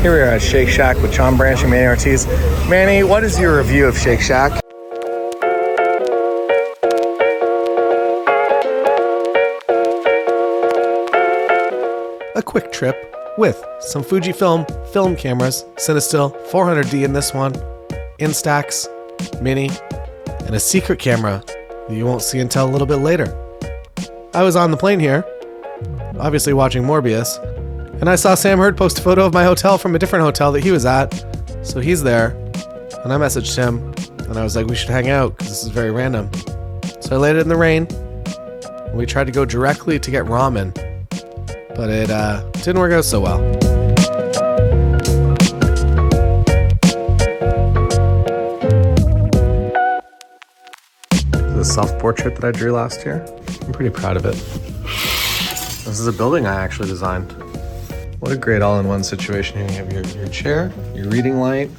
Here we are at Shake Shack with John Branch and Manny Ortiz. Manny, what is your review of Shake Shack? A quick trip with some Fujifilm film cameras, Cinestill 400D in this one, Instax, Mini, and a secret camera that you won't see until a little bit later. I was on the plane here, obviously watching Morbius, and I saw Sam Hurd post a photo of my hotel from a different hotel that he was at, so he's there, and I messaged him, and I was like, we should hang out, because this is very random. So I laid it in the rain, and we tried to go directly to get ramen, but it didn't work out so well. This is a self-portrait that I drew last year. I'm pretty proud of it. This is a building I actually designed. What a great all-in-one situation here. You have your chair, your reading light,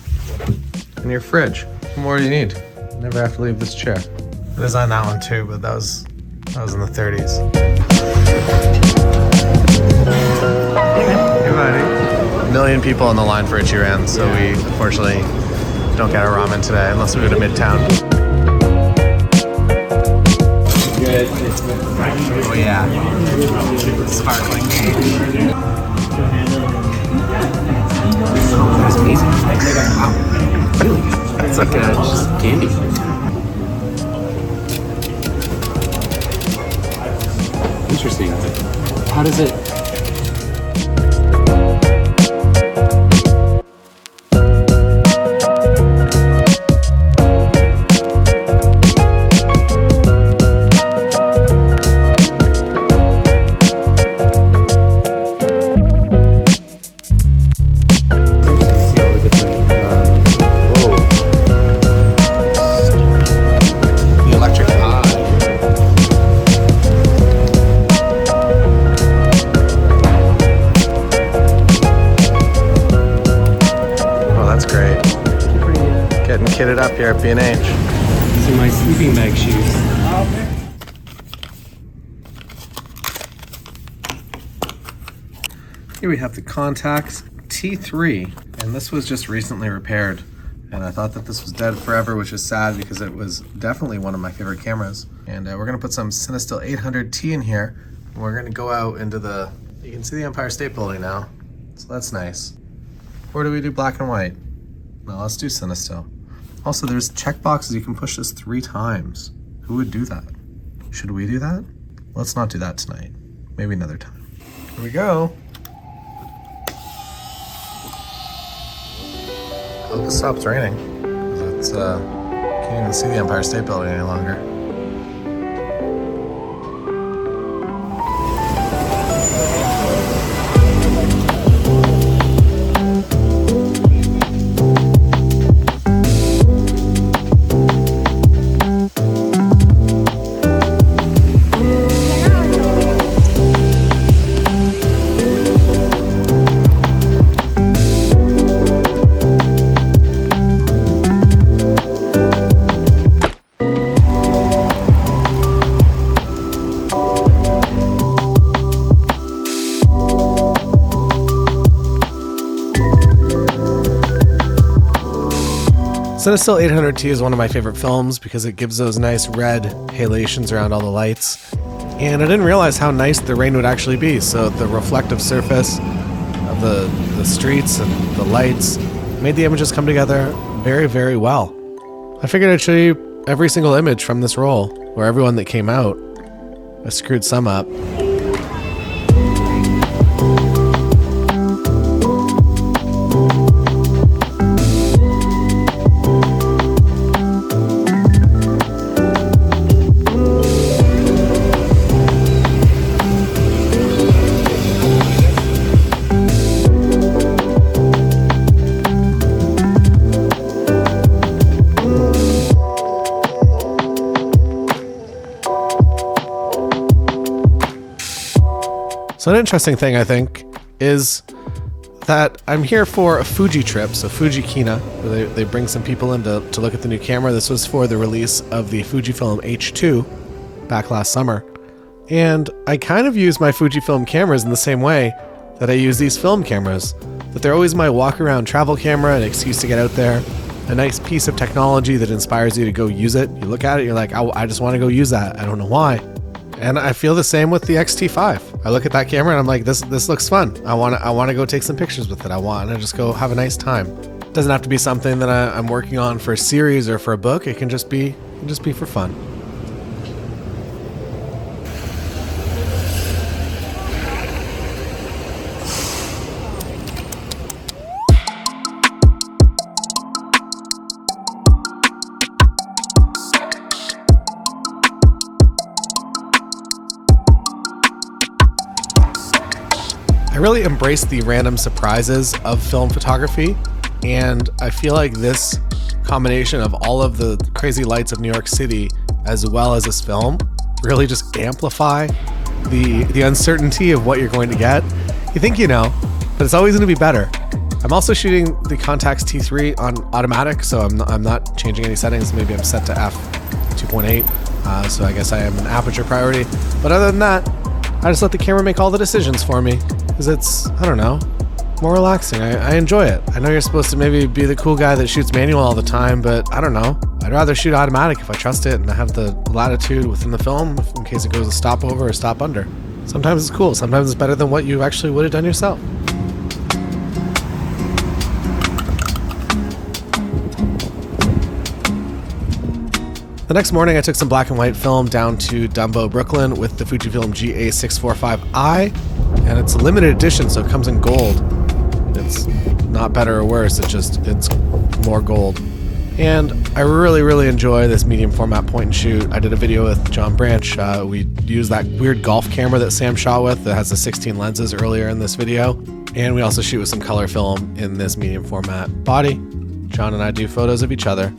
and your fridge. What more do you need? You never have to leave this chair. I designed that one too, but that was in the 30s. Hey buddy. 1 million people on the line for Ichiran, so we unfortunately don't get our ramen today unless we go to Midtown. Good. Oh yeah. Sparkling. That's amazing. Wow. Really? It's like just candy. Interesting. How does it... Kitted up here at B&H. These are my sleeping bag shoes. Here we have the Contax T3, and this was just recently repaired. And I thought that this was dead forever, which is sad because it was definitely one of my favorite cameras. And we're gonna put some Cinestill 800T in here. And we're gonna go out into you can see the Empire State Building now. So that's nice. Or do we do black and white? No, let's do Cinestill. Also, there's checkboxes. You can push this 3 times. Who would do that? Should we do that? Let's not do that tonight. Maybe another time. Here we go. I hope it stops raining. It's can't even see the Empire State Building any longer. Cinestill 800T is one of my favorite films because it gives those nice red halations around all the lights. And I didn't realize how nice the rain would actually be. So the reflective surface of the streets and the lights made the images come together very, very well. I figured I'd show you every single image from this roll, or everyone that came out. I screwed some up. So an interesting thing, I think, is that I'm here for a Fuji trip, so Fujikina, where they bring some people in to look at the new camera. This was for the release of the Fujifilm H2 back last summer. And I kind of use my Fujifilm cameras in the same way that I use these film cameras. but they're always my walk-around travel camera, an excuse to get out there, a nice piece of technology that inspires you to go use it. You look at it, you're like, I just want to go use that. I don't know why. And I feel the same with the X-T5. I look at that camera and I'm like, this looks fun. I want to go take some pictures with it. I want to just go have a nice time. It doesn't have to be something that I'm working on for a series or for a book. It can just be for fun. I really embrace the random surprises of film photography, and I feel like this combination of all of the crazy lights of New York City as well as this film really just amplify the uncertainty of what you're going to get. You think you know, but it's always going to be better. I'm also shooting the Contax T3 on automatic, so I'm not changing any settings. Maybe I'm set to f2.8, so I guess I am an aperture priority. But other than that, I just let the camera make all the decisions for me, because it's, I don't know, more relaxing. I enjoy it. I know you're supposed to maybe be the cool guy that shoots manual all the time, but I don't know. I'd rather shoot automatic if I trust it and I have the latitude within the film in case it goes a stop over or stop under. Sometimes it's cool. Sometimes it's better than what you actually would have done yourself. The next morning, I took some black and white film down to Dumbo, Brooklyn with the Fujifilm GA645i, and it's a limited edition, so it comes in gold. It's not better or worse, it's more gold. And I really, really enjoy this medium format point and shoot. I did a video with John Branch. We used that weird golf camera that Sam shot with that has the 16 lenses earlier in this video. And we also shoot with some color film in this medium format body. John and I do photos of each other.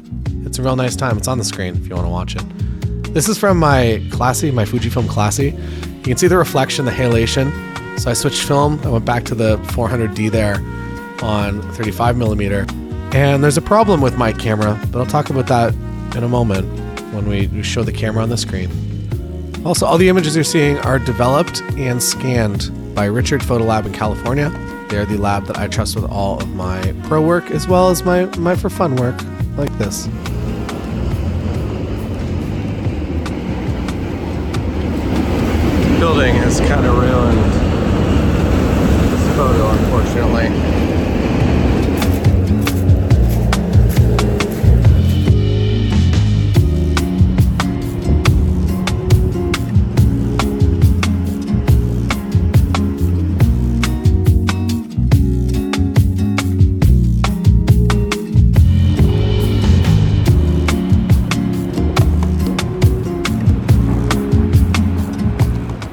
It's a real nice time. It's on the screen if you want to watch it. This is from my Klasse, my Fujifilm Klasse. You can see the reflection, the halation. So I switched film. I went back to the 400D there on 35mm. And there's a problem with my camera, but I'll talk about that in a moment when we show the camera on the screen. Also, all the images you're seeing are developed and scanned by Richard Photo Lab in California. They're the lab that I trust with all of my pro work as well as my for fun work like this. Building has kind of ruined this photo, unfortunately.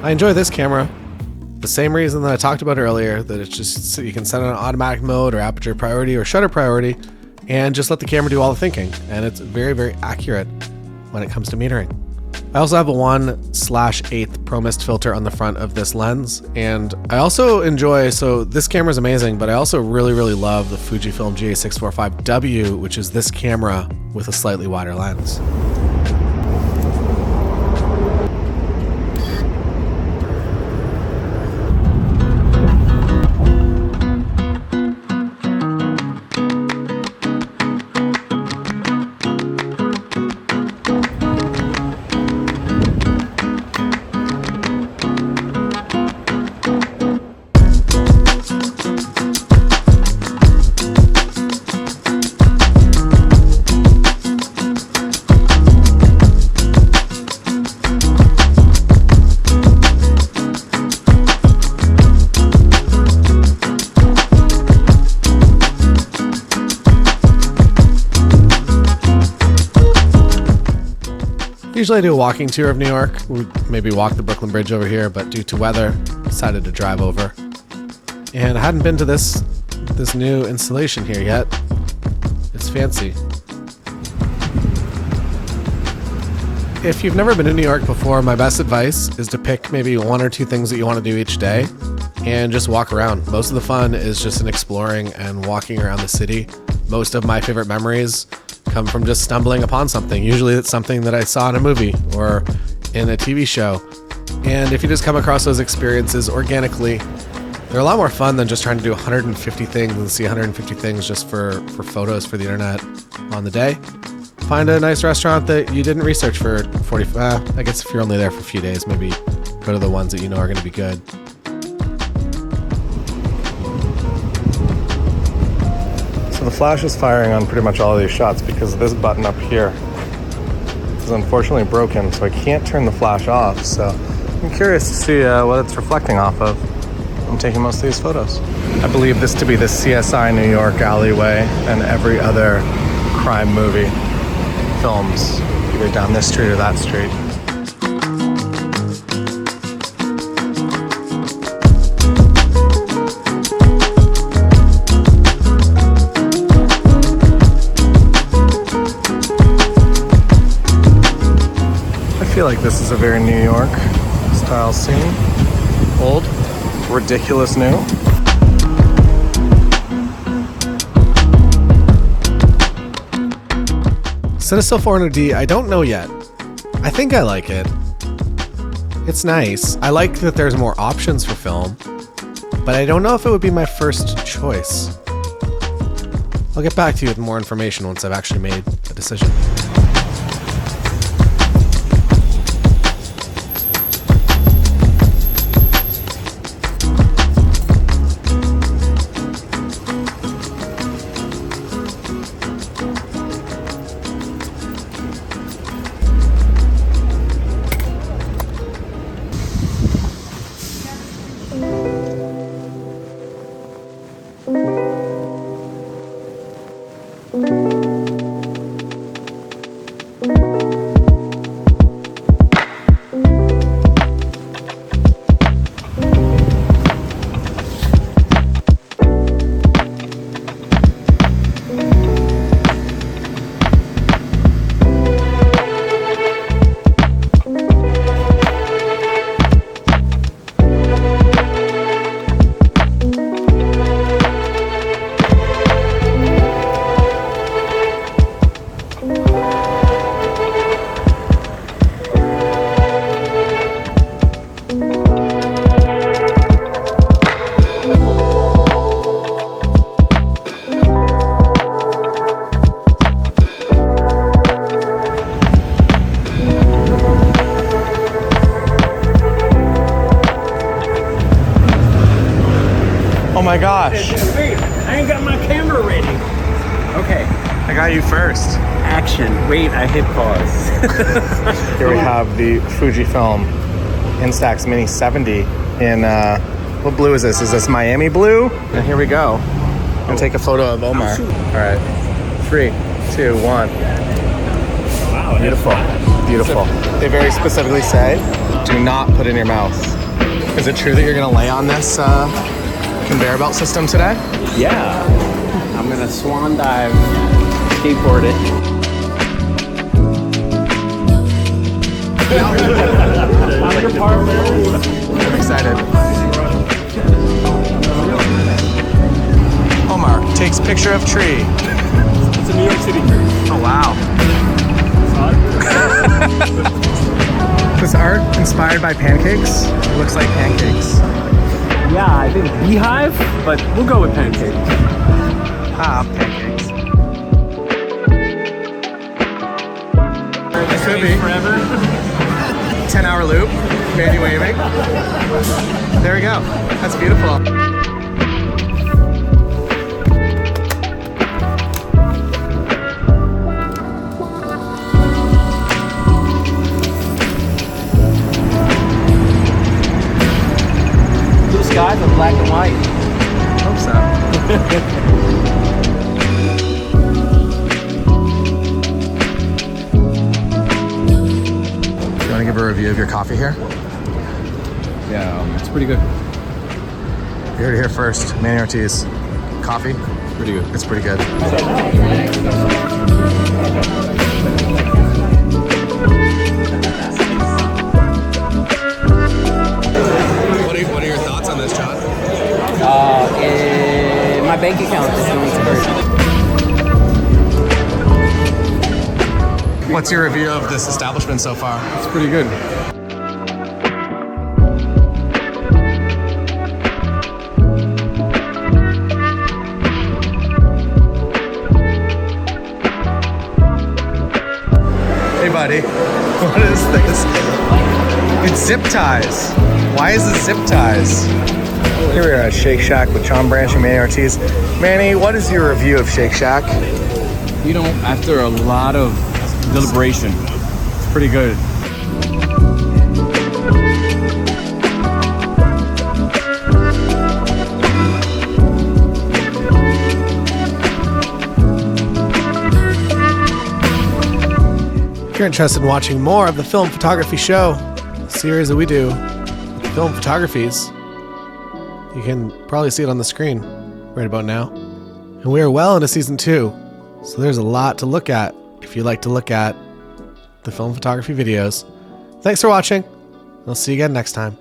I enjoy this camera. The same reason that I talked about earlier, that it's just so you can set it on automatic mode or aperture priority or shutter priority and just let the camera do all the thinking. And it's very, very accurate when it comes to metering. I also have a 1/8 Pro Mist filter on the front of this lens. And I also enjoy, so this camera is amazing, but I also really, really love the Fujifilm GA645W, which is this camera with a slightly wider lens. Usually I do a walking tour of New York. We maybe walk the Brooklyn Bridge over here, but due to weather, decided to drive over. And I hadn't been to this new installation here yet. It's fancy. If you've never been to New York before, my best advice is to pick maybe one or two things that you want to do each day and just walk around. Most of the fun is just in exploring and walking around the city. Most of my favorite memories come from just stumbling upon something. Usually it's something that I saw in a movie or in a TV show. And if you just come across those experiences organically, They're a lot more fun than just trying to do 150 things and see 150 things just for photos for the internet on the day. Find a nice restaurant that you didn't research for 40, I guess if you're only there for a few days, maybe go to the ones that you know are going to be good. So the flash is firing on pretty much all of these shots because this button up here is unfortunately broken, so I can't turn the flash off. So I'm curious to see what it's reflecting off of. I'm taking most of these photos. I believe this to be the CSI New York alleyway, and every other crime movie films either down this street or that street. I feel like this is a very New York style scene. Old, ridiculous new. Cinestill 400D, I don't know yet. I think I like it. It's nice. I like that there's more options for film, but I don't know if it would be my first choice. I'll get back to you with more information once I've actually made a decision. Oh my gosh. Wait, I ain't got my camera ready. Okay, I got you first. action. Wait, I hit pause. Here we have the Fujifilm Instax Mini 70 in, what blue is this? Is this Miami blue? And here we go. I'm gonna take a photo of Omar. All right, 3, 2, 1. Wow, Beautiful, beautiful. They very specifically say, do not put in your mouth. Is it true that you're gonna lay on this conveyor belt system today? Yeah, I'm gonna swan dive, skateboard it. I'm excited. Omar takes picture of tree. It's a New York City tree. Oh wow. Was art inspired by pancakes? It looks like pancakes. Yeah, I think beehive, but we'll go with pancakes. Ah, pancakes. It could be. Forever. 10-hour loop, Mandy waving. There we go. That's beautiful. Blue skies are black and white. Hope so. You want to give a review of your coffee here? Yeah, it's pretty good. You heard it here first. Manny Ortiz. Coffee? Pretty good. It's pretty good. What are your thoughts on this, John? My bank account is going to hurt. What's your review of this establishment so far? It's pretty good. buddy. What is this? It's zip ties. Why is it zip ties? Here we are at Shake Shack with John Branch and Manny Ortiz. Manny, what is your review of Shake Shack? You know, after a lot of deliberation, it's pretty good. If you're interested in watching more of the Film Photography Show, a series that we do, film photographies, you can probably see it on the screen right about now. And we are well into season 2, so there's a lot to look at if you like to look at the film photography videos. Thanks for watching. I'll see you again next time.